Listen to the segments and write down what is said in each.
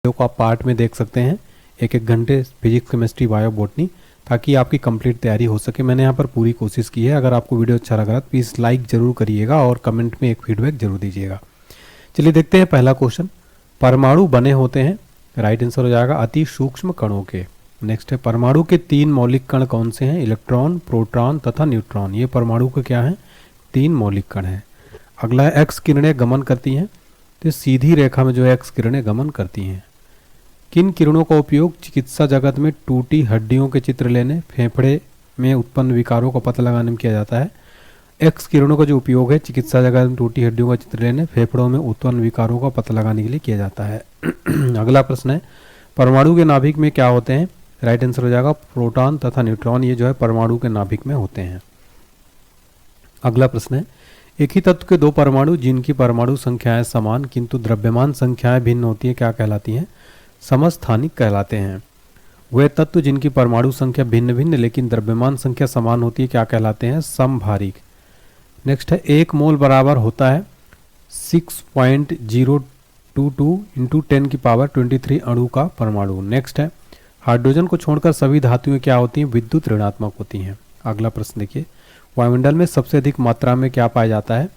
Video को आप part में देख सकते हैं, एक एक घंटे फिजिक्स, केमिस्ट्री, बायो, बॉटनी, ताकि आपकी कंप्लीट तैयारी हो सके। मैंने यहाँ पर पूरी कोशिश की है। अगर आपको वीडियो अच्छा लग रहा है तो प्लीज़ लाइक ज़रूर करिएगा और कमेंट में एक फीडबैक जरूर दीजिएगा। चलिए देखते हैं पहला क्वेश्चन। परमाणु बने होते हैं, राइट आंसर हो जाएगा अति सूक्ष्म कणों के। नेक्स्ट है, परमाणु के 3 मौलिक कण कौन से हैं? इलेक्ट्रॉन, प्रोटॉन तथा न्यूट्रॉन। ये परमाणु के क्या हैं? 3 मौलिक कण हैं। अगला है, एक्स किरणें गमन करती हैं, तो सीधी रेखा में जो है एक्स किरणें गमन करती हैं। किन किरणों का उपयोग चिकित्सा जगत में टूटी हड्डियों के चित्र लेने, फेफड़े में उत्पन्न विकारों का पता लगाने में किया जाता है? एक्स किरणों का जो उपयोग है चिकित्सा जगत में टूटी हड्डियों का चित्र लेने, फेफड़ों में उत्पन्न विकारों का पता लगाने के लिए किया जाता है। अगला प्रश्न है, परमाणु के नाभिक में क्या होते हैं? राइट आंसर हो जाएगा प्रोटॉन तथा न्यूट्रॉन। ये जो है परमाणु के नाभिक में होते हैं। अगला प्रश्न है, एक ही तत्व के 2 परमाणु जिनकी परमाणु संख्याएं समान किंतु द्रव्यमान संख्याएं भिन्न होती है, क्या कहलाती हैं? समस्थानिक कहलाते हैं। वे तत्व जिनकी परमाणु संख्या भिन्न भिन्न लेकिन द्रव्यमान संख्या समान होती है, क्या कहलाते हैं? समभारिक। नेक्स्ट है, 1 मोल बराबर होता है 6.022 इंटू 10 की पावर 23 अणु का परमाणु। नेक्स्ट है, हाइड्रोजन को छोड़कर सभी धातुएं क्या होती हैं? विद्युत ऋणात्मक होती हैं। अगला प्रश्न देखिए, वायुमंडल में सबसे अधिक मात्रा में क्या पाया जाता है?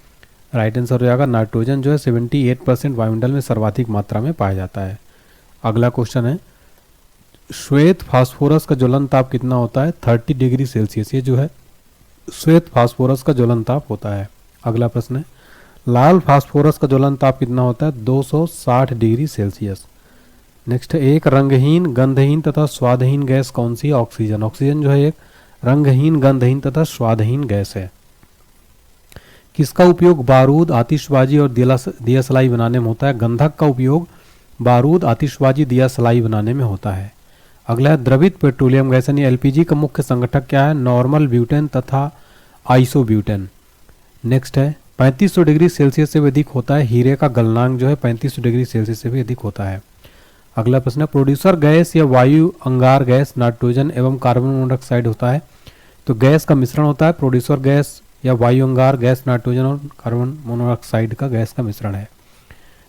राइट आंसर हो जाएगा नाइट्रोजन जो है 78% वायुमंडल में सर्वाधिक मात्रा में पाया जाता है। अगला क्वेश्चन है, श्वेत फास्फोरस का ज्वलन ताप कितना होता है? 30 डिग्री सेल्सियस। ये जो है श्वेत फास्फोरस का ज्वलन ताप होता है। अगला प्रश्न है, लाल फास्फोरस का ज्वलन ताप कितना होता है? 260 डिग्री सेल्सियस। नेक्स्ट है, एक रंगहीन, गंधहीन तथा स्वादहीन गैस कौन सी है? ऑक्सीजन। ऑक्सीजन जो है एक रंगहीन, गंधहीन तथा स्वादहीन गैस है। किसका उपयोग बारूद, आतिशबाजी और दिया सलाई बनाने में होता है? गंधक का उपयोग बारूद, आतिशबाजी, दिया सलाई बनाने में होता है। अगला है, द्रवित पेट्रोलियम गैस यानी एलपीजी का मुख्य संगठक क्या है? नॉर्मल ब्यूटेन तथा आइसोब्यूटेन। नेक्स्ट है, 3500 डिग्री सेल्सियस से भी अधिक होता है हीरे का गलनांक जो है 3500 डिग्री सेल्सियस से भी अधिक होता है। अगला प्रश्न है, प्रोड्यूसर गैस या वायु अंगार गैस नाइट्रोजन एवं कार्बन मोनोऑक्साइड होता है, तो गैस का मिश्रण होता है। प्रोड्यूसर गैस या वायु अंगार गैस नाइट्रोजन और कार्बन मोनोऑक्साइड का गैस का मिश्रण है।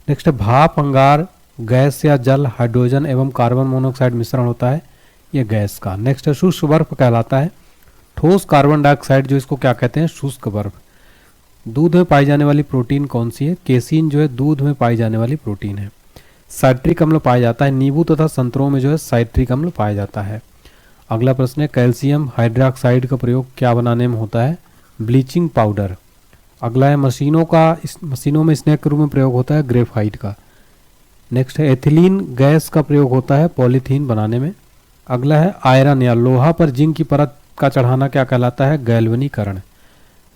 नेक्स्ट है, भाप अंगार गैस या जल हाइड्रोजन एवं कार्बन मोनोऑक्साइड मिश्रण होता है, यह गैस का। नेक्स्ट है, शुष्क बर्फ कहलाता है ठोस कार्बन डाइऑक्साइड, जो इसको क्या कहते हैं? शुष्क बर्फ। दूध में पाई जाने वाली प्रोटीन कौन सी है? केसीन जो है दूध में पाई जाने वाली प्रोटीन है। साइट्रिक अम्ल पाया जाता है नींबू तथा संतरों में जो है साइट्रिक अम्ल पाया जाता है। अगला प्रश्न है, कैल्शियम हाइड्रोक्साइड का प्रयोग क्या बनाने में होता है? Bleaching powder. अगला है, मशीनों में स्नैक के रूप में प्रयोग होता है ग्रेफाइट का। नेक्स्ट है, एथिलीन गैस का प्रयोग होता है पॉलीथीन बनाने में। अगला है, आयरन या लोहा पर जिंक की परत का चढ़ाना क्या कहलाता है? गैल्वेनीकरण।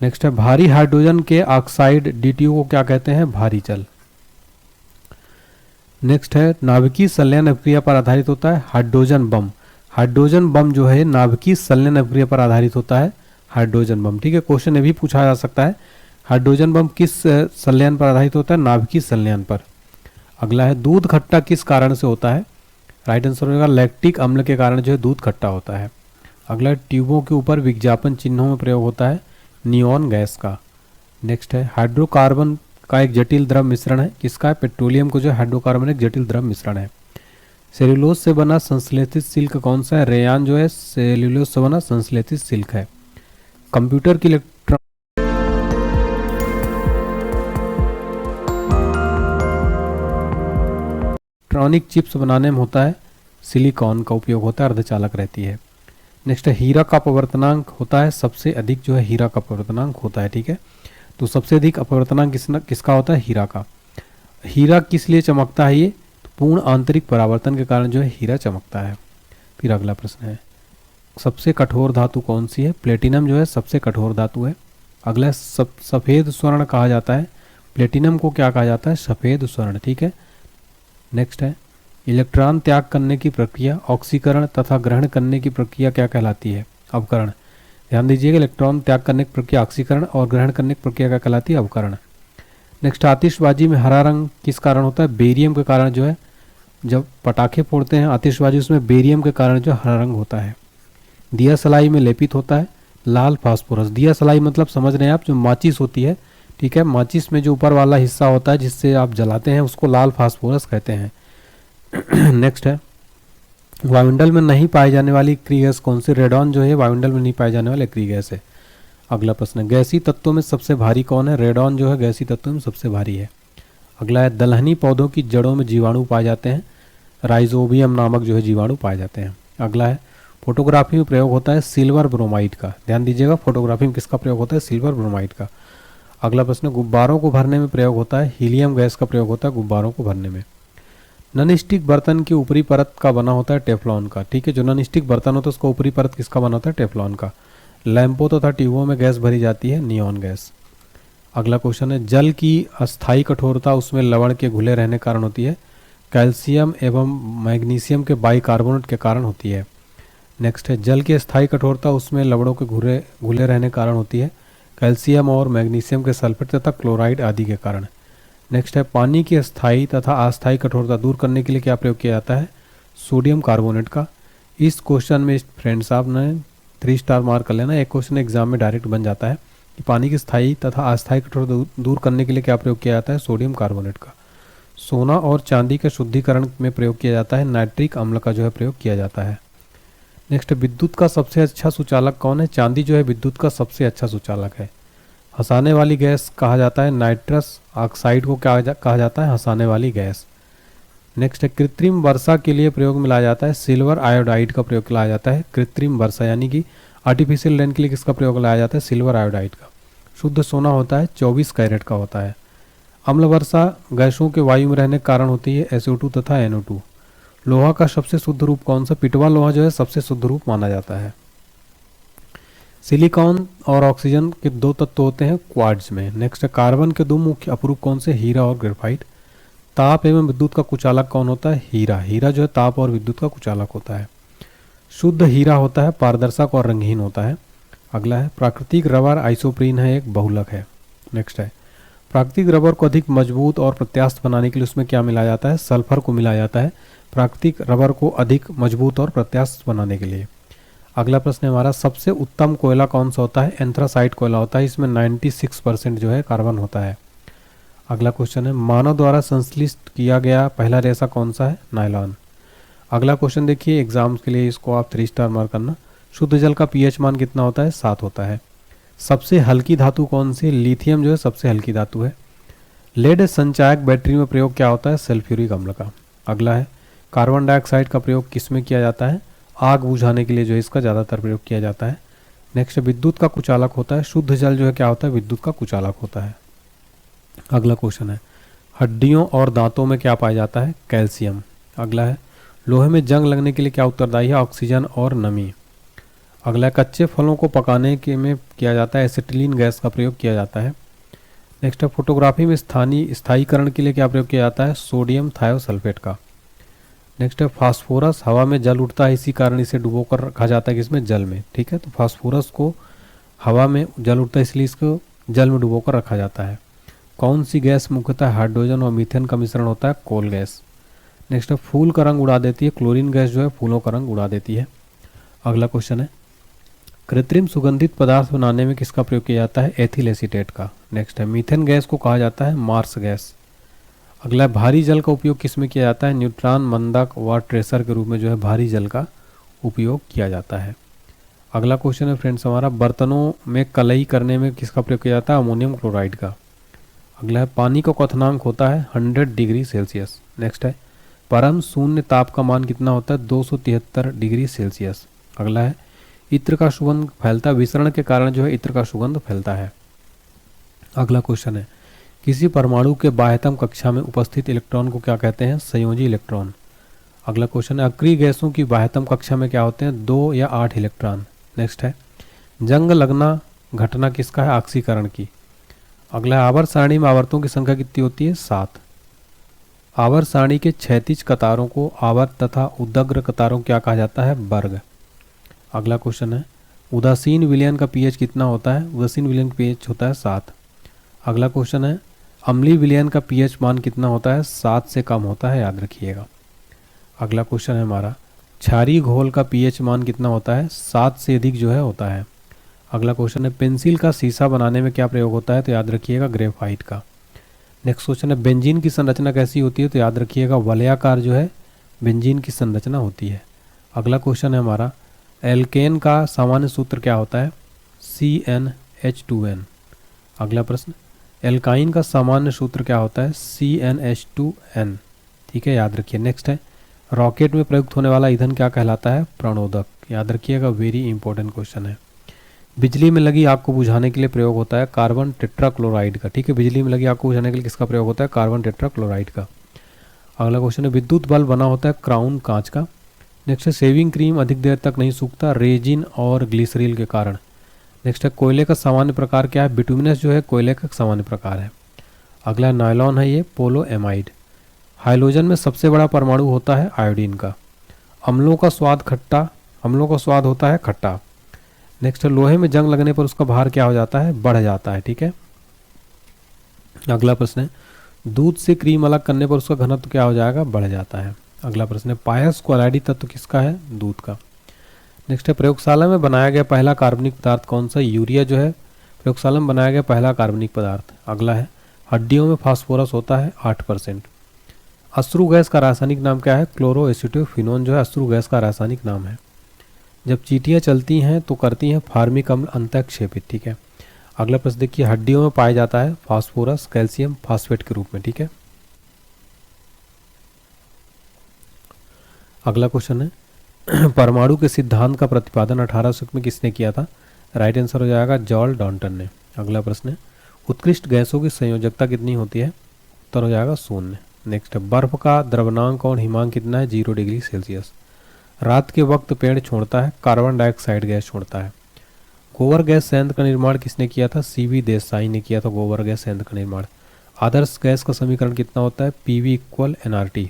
नेक्स्ट है, भारी हाइड्रोजन के ऑक्साइड DTO को क्या कहते हैं? भारी जल। नेक्स्ट है, नाभिकीय संलयन अभिक्रिया पर आधारित होता है हाइड्रोजन बम। हाइड्रोजन बम जो है नाभिकीय संलयन अभिक्रिया पर आधारित होता है हाइड्रोजन बम। ठीक है, क्वेश्चन ये भी पूछा जा सकता है, हाइड्रोजन बम किस संलयन पर आधारित होता है? नाभिकीय संलयन पर। अगला है, दूध खट्टा किस कारण से होता है? राइट आंसर होगा लैक्टिक अम्ल के कारण जो है दूध खट्टा होता है। अगला, ट्यूबों के ऊपर विज्ञापन चिन्हों में प्रयोग होता है नियॉन गैस का। नेक्स्ट है, हाइड्रोकार्बन का एक जटिल द्रव मिश्रण है, किसका है? पेट्रोलियम को जो हाइड्रोकार्बन एक जटिल द्रव मिश्रण है। सेल्यूलोज से बना संश्लेषित सिल्क कौन सा है? रेयान जो है सेल्यूलोज से बना संश्लेषित सिल्क है। कंप्यूटर की इलेक्ट्रॉनिक चिप्स बनाने में होता है सिलिकॉन का उपयोग होता है, अर्धचालक रहती है। नेक्स्ट है, हीरा का अपवर्तनांक होता है सबसे अधिक जो है हीरा का अपवर्तनांक होता है। ठीक है, तो सबसे अधिक अपवर्तनांक किसका होता है? हीरा का। हीरा किस लिए चमकता है? ये तो पूर्ण आंतरिक परावर्तन के कारण जो है हीरा चमकता है। फिर अगला प्रश्न है, सबसे कठोर धातु कौन सी है? प्लेटिनम जो है सबसे कठोर धातु है। अगला, सफ़ेद स्वर्ण कहा जाता है, प्लेटिनम को क्या कहा जाता है? सफ़ेद स्वर्ण। ठीक है, नेक्स्ट है, इलेक्ट्रॉन त्याग करने की प्रक्रिया ऑक्सीकरण तथा ग्रहण करने की प्रक्रिया क्या कहलाती है? अवकरण। ध्यान दीजिएगा, इलेक्ट्रॉन त्याग करने की प्रक्रिया ऑक्सीकरण और ग्रहण करने की प्रक्रिया क्या कहलाती है? अवकरण। नेक्स्ट, आतिशबाजी में हरा रंग किस कारण होता है? बेरियम के कारण जो है, जब पटाखे फोड़ते हैं आतिशबाजी उसमें बेरियम के कारण जो हरा रंग होता है। दिया सलाई में लेपित होता है लाल फास्फोरस। दिया सलाई मतलब समझ रहे हैं आप, जो माचिस होती है, ठीक है, माचिस में जो ऊपर वाला हिस्सा होता है जिससे आप जलाते हैं उसको लाल फास्फोरस कहते हैं। नेक्स्ट है, वायुमंडल में नहीं पाई जाने वाली एक्री गैस कौन सी? रेडॉन जो है वायुमंडल में नहीं पाई जाने वाली एक्री गैस है। अगला प्रश्न है, गैसीय तत्वों में सबसे भारी कौन है? रेडॉन जो है गैसीय तत्वों में सबसे भारी है। अगला है, दलहनी पौधों की जड़ों में जीवाणु पाए जाते हैं, राइजोबियम नामक जो है जीवाणु पाए जाते हैं। अगला है, फोटोग्राफी में प्रयोग होता है सिल्वर ब्रोमाइड का। ध्यान दीजिएगा, फोटोग्राफी में किसका प्रयोग होता है? सिल्वर ब्रोमाइड का। अगला प्रश्न, गुब्बारों को भरने में प्रयोग होता है, हीलियम गैस का प्रयोग होता है गुब्बारों को भरने में। नॉन स्टिक बर्तन की ऊपरी परत का बना होता है टेफ्लॉन का। ठीक है, जो नॉन स्टिक बर्तन होता है उसका ऊपरी परत किसका बना होता है? टेफ्लॉन का। लैंपों तथा ट्यूबों में गैस भरी जाती है, नियॉन गैस। अगला क्वेश्चन है, जल की अस्थायी कठोरता उसमें लवण के घुले रहने कारण होती है, कैल्शियम एवं मैग्नीशियम के बाइकार्बोनेट के कारण होती है। नेक्स्ट है, जल की अस्थायी कठोरता उसमें लवणों के घुले रहने कारण होती है, कैल्शियम और मैग्नीशियम के सल्फेट तथा क्लोराइड आदि के कारण। नेक्स्ट है, पानी की अस्थायी तथा अस्थायी कठोरता दूर करने के लिए क्या प्रयोग किया जाता है? सोडियम कार्बोनेट का। इस क्वेश्चन में फ्रेंड्स आपने 3 स्टार मार्क कर लेना, एक क्वेश्चन एग्जाम में डायरेक्ट बन जाता है कि पानी की स्थायी तथा अस्थायी कठोरता दूर करने के लिए क्या प्रयोग किया जाता है? सोडियम कार्बोनेट का। सोना और चांदी के शुद्धिकरण में प्रयोग किया जाता है, नाइट्रिक अम्ल का जो है प्रयोग किया जाता है। नेक्स्ट, विद्युत का सबसे अच्छा सुचालक कौन है? चांदी जो है विद्युत का सबसे अच्छा सुचालक है। हंसाने वाली गैस कहा जाता है नाइट्रस ऑक्साइड को, कहा जाता है हंसाने वाली गैस। नेक्स्ट है, कृत्रिम वर्षा के लिए प्रयोग में लाया जाता है सिल्वर आयोडाइड का प्रयोग लाया जाता है। कृत्रिम वर्षा यानी कि आर्टिफिशियल रेन के लिए किसका प्रयोग लाया जाता है? सिल्वर आयोडाइड का। शुद्ध सोना होता है 24 कैरेट का होता है। अम्ल वर्षा गैसों के वायु में रहने के कारण होती है, SO2 तथा NO2। लोहा का सबसे शुद्ध रूप कौन सा? पिटवा लोहा जो है सबसे शुद्ध रूप माना जाता है। सिलिकॉन और ऑक्सीजन के 2 तत्व होते हैं क्वार्ट्ज में। नेक्स्ट है, कार्बन के 2 मुख्य अपरूप कौन से? हीरा और ग्रेफाइट। ताप एवं विद्युत का कुचालक कौन होता है? हीरा। हीरा जो है ताप और विद्युत का कुचालक होता है। शुद्ध हीरा होता है पारदर्शक और रंगहीन होता है। अगला है, प्राकृतिक रबर आइसोप्रीन है, एक बहुलक है। नेक्स्ट है, प्राकृतिक रबर को अधिक मजबूत और प्रत्यास्थ बनाने के लिए उसमें क्या मिलाया जाता है? सल्फर को मिलाया जाता है प्राकृतिक रबर को अधिक मजबूत और प्रत्यास्थ बनाने के लिए। अगला प्रश्न है हमारा, सबसे उत्तम कोयला कौन सा होता है? एंथ्रासाइट कोयला होता है, इसमें 96% जो है कार्बन होता है। अगला क्वेश्चन है, मानव द्वारा संश्लेषित किया गया पहला रेशा कौन सा है? नायलॉन। अगला क्वेश्चन देखिए, एग्जाम्स के लिए इसको आप 3 स्टार मार्क करना। शुद्ध जल का pH मान कितना होता है? 7 होता है। सबसे हल्की धातु कौन सी? लिथियम जो है सबसे हल्की धातु है। लेड संचायक बैटरी में प्रयोग क्या होता है? सल्फ्यूरिक अम्ल का। अगला है, कार्बन डाइऑक्साइड का प्रयोग किस में किया जाता है? आग बुझाने के लिए जो है इसका ज़्यादातर प्रयोग किया जाता है। नेक्स्ट, विद्युत का कुचालक होता है, शुद्ध जल जो है क्या होता है? विद्युत का कुचालक होता है। अगला क्वेश्चन है, हड्डियों और दांतों में क्या पाया जाता है? कैल्शियम। अगला है, लोहे में जंग लगने के लिए क्या उत्तरदायी है? ऑक्सीजन और नमी। अगला है, कच्चे फलों को पकाने के में किया जाता है एसिटिलीन गैस का प्रयोग किया जाता है। नेक्स्ट है, फोटोग्राफी में स्थायीकरण के लिए क्या प्रयोग किया जाता है? सोडियम थायोसल्फेट का। नेक्स्ट है, फास्फोरस हवा में जल उठता है, इसी कारण इसे डुबोकर रखा जाता है किसमें? जल में। ठीक है, तो फास्फोरस को हवा में जल उठता है इसलिए इसको जल में डुबोकर रखा जाता है। कौन सी गैस मुख्यतः हाइड्रोजन और मीथेन का मिश्रण होता है? कोल गैस। नेक्स्ट है, फूल का रंग उड़ा देती है, क्लोरीन गैस जो है फूलों का रंग उड़ा देती है। अगला क्वेश्चन है, कृत्रिम सुगंधित पदार्थ बनाने में किसका प्रयोग किया जाता है? एथिल एसीटेट का। नेक्स्ट है, मीथेन गैस को कहा जाता है मार्स गैस। अगला, भारी जल का उपयोग किस में किया जाता है? न्यूट्रॉन, मंदक व ट्रेसर के रूप में जो है भारी जल का उपयोग किया जाता है। अगला क्वेश्चन है फ्रेंड्स हमारा, बर्तनों में कलई करने में किसका प्रयोग किया जाता है? अमोनियम क्लोराइड का। अगला है, पानी का क्वथनांक होता है 100 डिग्री सेल्सियस। नेक्स्ट है, परम शून्य ताप का मान कितना होता है? 273 डिग्री सेल्सियस। अगला है, इत्र का सुगंध फैलता है, विसरण के कारण जो है इत्र का सुगंध फैलता है। अगला क्वेश्चन है, किसी परमाणु के बाह्यतम कक्षा में उपस्थित इलेक्ट्रॉन को क्या कहते हैं? संयोजी इलेक्ट्रॉन। अगला क्वेश्चन है, अक्रिय गैसों की बाह्यतम कक्षा में क्या होते हैं? 2 या 8 इलेक्ट्रॉन। नेक्स्ट है, जंग लगना घटना किसका है? ऑक्सीकरण की। अगला है, आवर्त सारणी में आवर्तों की संख्या कितनी होती है? 7। आवर्त सारणी के क्षैतिज कतारों को आवर्त तथा उदग्र कतारों क्या कहा जाता है? वर्ग। अगला क्वेश्चन है, उदासीन विलयन का pH कितना होता है? उदासीन विलयन का pH होता है 7। अगला क्वेश्चन है, अम्लीय विलयन का pH मान कितना होता है? 7 से कम होता है, याद रखिएगा। अगला क्वेश्चन है हमारा, क्षारीय घोल का pH मान कितना होता है? 7 से अधिक जो है होता है। अगला क्वेश्चन है, पेंसिल का शीशा बनाने में क्या प्रयोग होता है? तो याद रखिएगा ग्रेफाइट का। नेक्स्ट क्वेश्चन है, बेंजीन की संरचना कैसी होती है? तो याद रखिएगा वलयाकार जो है बेंजीन की संरचना होती है। अगला क्वेश्चन है हमारा, एल्केन का सामान्य सूत्र क्या होता है? CnH2n। अगला प्रश्न, एल्काइन का सामान्य सूत्र क्या होता है? CnH2n। ठीक है, याद रखिए। नेक्स्ट है, रॉकेट में प्रयुक्त होने वाला ईंधन क्या कहलाता है? प्रणोदक। याद रखिएगा, वेरी इंपॉर्टेंट क्वेश्चन है। बिजली में लगी आग को बुझाने के लिए प्रयोग होता है कार्बन टेट्राक्लोराइड का। ठीक है, बिजली में लगी आग को बुझाने के लिए किसका प्रयोग होता है? कार्बन टेट्राक्लोराइड का। अगला क्वेश्चन है, विद्युत बल्ब बना होता है क्राउन कांच का। नेक्स्ट है, शेविंग क्रीम अधिक देर तक नहीं सूखता रेजिन और ग्लिसरील के कारण। नेक्स्ट है, कोयले का सामान्य प्रकार क्या है? बिटुमिनस जो है कोयले का सामान्य प्रकार है। अगला नायलॉन है ये पोलो एमाइड। हाइड्रोजन में सबसे बड़ा परमाणु होता है आयोडीन का। अम्लों का स्वाद होता है खट्टा। नेक्स्ट है, लोहे में जंग लगने पर उसका भार क्या हो जाता है? बढ़ जाता है। ठीक है, अगला प्रश्न है, दूध से क्रीम अलग करने पर उसका घनत्व क्या हो जाएगा? बढ़ जाता है। अगला प्रश्न है, पायस क्लोराइडी तत्व किसका है? दूध का। नेक्स्ट है, प्रयोगशाला में बनाया गया पहला कार्बनिक पदार्थ कौन सा? यूरिया जो है प्रयोगशाला में बनाया गया पहला कार्बनिक पदार्थ। अगला है, हड्डियों में फास्फोरस होता है 8%। अश्रु गैस का रासायनिक नाम क्या है? क्लोरोएसिटोफिनोन जो है अश्रु गैस का रासायनिक नाम है। जब चींटियां चलती हैं तो करती हैं फार्मिक अम्ल अंतःक्षेपित। ठीक है, अगला प्रश्न देखिए, हड्डियों में पाया जाता है फास्फोरस कैल्शियम फास्फेट के रूप में। ठीक है, अगला क्वेश्चन है, परमाणु के सिद्धांत का प्रतिपादन 1800 में किसने किया था? राइट आंसर हो जाएगा जॉर्ज डॉल्टन ने। अगला प्रश्न है, उत्कृष्ट गैसों की संयोजकता कितनी होती है? उत्तर हो जाएगा 0। नेक्स्ट है, बर्फ का द्रवनांक और हिमांक कितना है? 0 डिग्री सेल्सियस। रात के वक्त पेड़ छोड़ता है कार्बन डाइऑक्साइड गैस छोड़ता है। गोबर गैस संयंत्र का निर्माण किसने किया था? CV देसाई ने किया था गोबर गैस संयंत्र का निर्माण। आदर्श गैस का समीकरण कितना होता है? PV = nRT।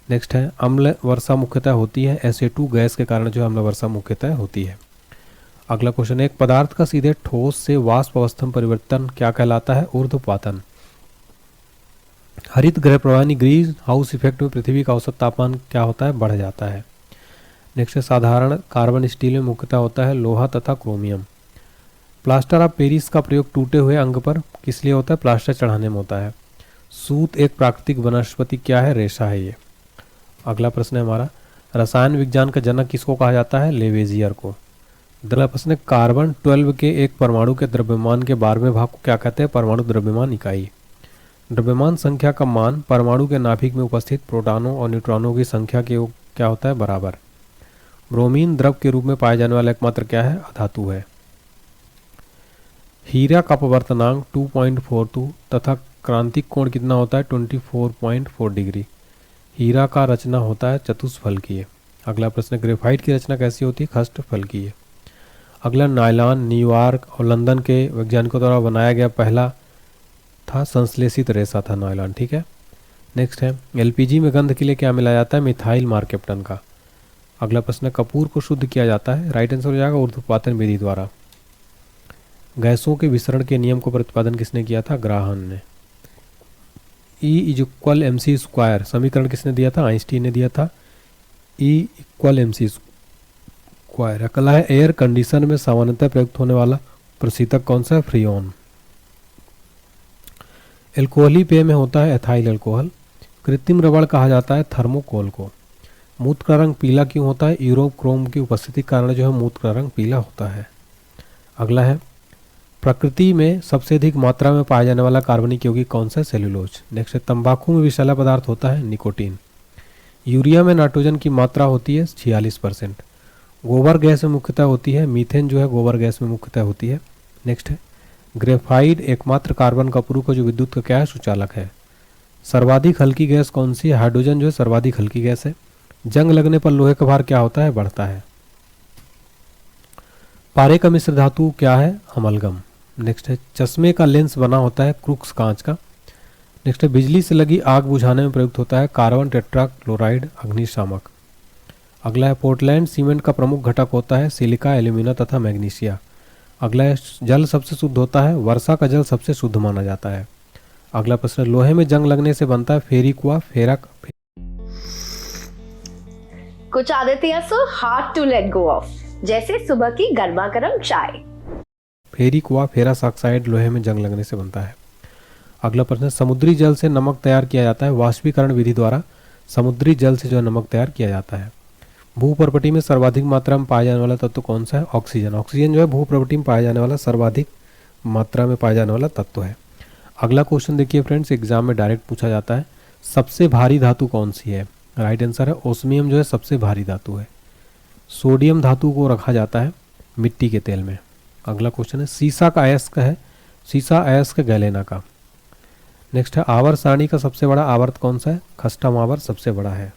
नेक्स्ट है, अम्ल वर्षा मुख्यतः होती है SA2 गैस के कारण जो अम्ल वर्षा मुख्यतः होती है। अगला क्वेश्चन है, एक पदार्थ का सीधे ठोस से वाष्प अवस्था में परिवर्तन क्या कहलाता है? ऊर्ध्वपातन। हरित गृह प्रवाह ग्रीन हाउस इफेक्ट में पृथ्वी का औसत तापमान क्या होता है? बढ़ जाता है। नेक्स्ट है, साधारण कार्बन स्टील में मुख्यतः होता है लोहा तथा क्रोमियम। प्लास्टर ऑफ पेरिस का प्रयोग टूटे हुए अंग पर किस लिए होता है? प्लास्टर चढ़ाने में होता है। सूत एक प्राकृतिक वनस्पति क्या है? रेशा है ये। अगला प्रश्न है हमारा, रसायन विज्ञान का जनक किसको कहा जाता है? लेवेजियर को। अगला प्रश्न है, कार्बन 12 के एक परमाणु के द्रव्यमान के 12वें भाग को क्या कहते हैं? परमाणु द्रव्यमान इकाई। द्रव्यमान संख्या का मान परमाणु के नाभिक में उपस्थित प्रोटॉनों और न्यूट्रॉनों की संख्या के क्या होता है? बराबर। ब्रोमीन द्रव के रूप में पाया जाने वाला एकमात्र क्या है? अधातु है। हीरा का अपवर्तनांक 2.42 तथा क्रांतिक कोण कितना होता है? 24.4 डिग्री। हीरा का रचना होता है चतुष्फलकीय। अगला प्रश्न, ग्रेफाइट की रचना कैसी होती है? खष्टफलकीय। अगला, नायलॉन न्यूयॉर्क और लंदन के वैज्ञानिकों द्वारा बनाया गया पहला था संश्लेषित रेशा था नायलॉन। ठीक है, नेक्स्ट है, LPG में गंध के लिए क्या मिलाया जाता है? मिथाइल मार्केप्टन का। अगला प्रश्न, कपूर को शुद्ध किया जाता है? राइट आंसर हो जाएगा ऊर्ध्वपातन विधि द्वारा। गैसों के विसरण के नियम को प्रतिपादन किसने किया था? ग्राहम ने। E = mc², समीकरण किसने दिया था? आइंस्टीन ने दिया था। E = mc²। अगला है, एयर कंडीशन में सामान्यतः प्रयुक्त होने वाला प्रशीतक कौन सा है? फ्रीऑन। एल्कोहली पेय में होता है एथाइल अल्कोहल। कृत्रिम रबड़ कहा जाता है थर्मोकोल को। मूत्र का रंग पीला क्यों होता है? यूरोक्रोम की उपस्थिति के कारण जो है मूत्र का रंग पीला होता है। अगला है, प्रकृति में सबसे अधिक मात्रा में पाया जाने वाला कार्बनिक यौगिक कौन सा है? सेल्यूलोज। नेक्स्ट है, तंबाकू में विषैला पदार्थ होता है निकोटीन। यूरिया में नाइट्रोजन की मात्रा होती है 46%। गोबर गैस में मुख्यतः होती है मीथेन जो है गोबर गैस में मुख्यतः होती है। नेक्स्ट है, ग्रेफाइट एकमात्र कार्बन का पूरक जो विद्युत का क्या है? सुचालक है। सर्वाधिक हल्की गैस कौन सी है? हाइड्रोजन जो है सर्वाधिक हल्की गैस है। जंग लगने पर लोहे का भार क्या होता है? बढ़ता है। पारे का मिश्र धातु क्या है? अमलगम। नेक्स्ट है, चश्मे का लेंस बना होता है क्रूक्स कांच का। नेक्स्ट है, बिजली से लगी आग बुझाने में प्रयुक्त होता है कार्बन टेट्राक्लोराइड अग्निशामक। अगला है, पोर्टलैंड सीमेंट का प्रमुख घटक होता है सिलिका, एल्यूमिना तथा मैग्नीशिया। अगला है, जल सबसे शुद्ध होता है? वर्षा का जल सबसे शुद्ध माना जाता है। अगला प्रश्न, लोहे में जंग लगने से बनता है फेरिकुआ फेरक। कुछ आदतें हैं so hard to let go of, जैसे सुबह की गर्मा गर्म चाय। फेरिकुआ फेरस ऑक्साइड लोहे में जंग लगने से बनता है। अगला प्रश्न, समुद्री जल से नमक तैयार किया जाता है वाष्पीकरण विधि द्वारा। समुद्री जल से जो है नमक तैयार किया जाता है। भूप्रपटी में सर्वाधिक मात्रा में पाया जाने वाला तत्व कौन सा है? ऑक्सीजन। ऑक्सीजन जो है भूप्रपटी में पाया जाने वाला सर्वाधिक मात्रा में पाया जाने वाला तत्व है। अगला क्वेश्चन देखिए फ्रेंड्स, एग्जाम में डायरेक्ट पूछा जाता है, सबसे भारी धातु कौन सी है? राइट आंसर है ओस्मियम जो है सबसे भारी धातु है। सोडियम धातु को रखा जाता है मिट्टी के तेल में। अगला क्वेश्चन है, सीसा का अयस्क है, सीसा अयस्क गैलेना का। नेक्स्ट है, आवर्त सारणी का सबसे बड़ा आवर्त कौन सा है? खष्टम आवर्त सबसे बड़ा है।